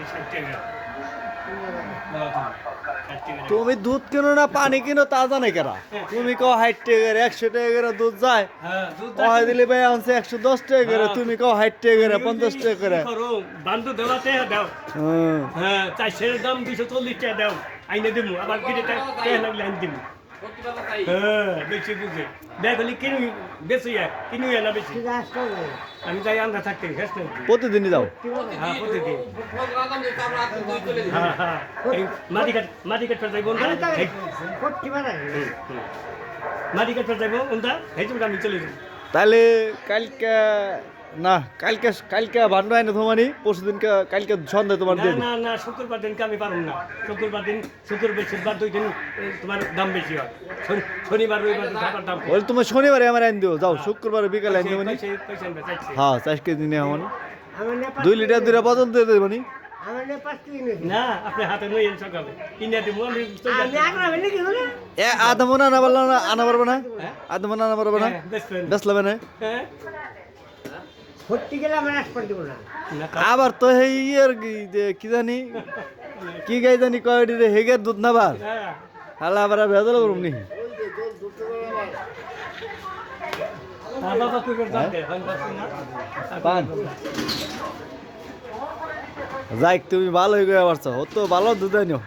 বেশি 60 টাকা। তুমি দুধ কিনো না পানি কিনো তা জানে কেরা তুমি কও 60 টাকা 100 টাকা করে দুধ যায় হ্যাঁ, দুধ কয় দিলে ভাই আনছে 110 টাকা করে তুমি কও 60 টাকা করে 50 টাকা করে বান্ধব দেওয়াতে দাও। হুম হ্যাঁ, চাই সের দাম 240 টাকা দাও। আইনে দিমু আবার কিনে টাকা লাগলে আইন দিমু। হ্যাঁ, বেশি বুঝে। দেখ হলি কিনু বেশি কিনু না বেশি। আমি যাই আন্দা থাকতে শেষ নেই। প্রতিদিনই যাও হ্যাঁ, প্রতিদিন। হ্যাঁ, হ্যাঁ। এই মাটি কাট ফেল যাইবো না। মাটি কাট ফেল যাইবো ওন্দা। এই তুমি আমি চলে যাই। তাহলে কালকে না কালকে ভান্ড আইনে তোমানি পরশুদিন কালকে সন্ধ্যায় তোমার না দিয়ে দিই। না না শুক্রবার দিনকে আমি পারব না। শুক্রবার দিন বৃহস্পতিবার 2 দিন তোমার দাম বেশি হয়। শনিবার রবিবার খাবার দাম কম। বলে তুমি শনিবারে আমার আইন দিও যাও শুক্রবার বিকালে আইন দেবনি পয়সা আনবে চাইছে। হ্যাঁ 4 কেজি নিয়ে আমার 2 লিটার 2 বোতল দিয়ে দেবনি না আপনি হাতে নইয়েন সকালে কিনে দিব আমি এ আধা মনে আনা পারলো না আনা পারবো না আধা মনে আনা পারবো না বেসবেন বেসলাবে না হ্যাঁ না আবার তো এই ইয়ের যে কি জানি কি গাই জানি কয়টি রে হেগের দুধ না বার হ্যাঁ হালা আবার ভেজাল করুম নি বাবা তুই করে দাও দে হয় না পান যাই তুমি ভালো হয়ে গিয়ে পারছো ও তো ভালো দুধ আনিও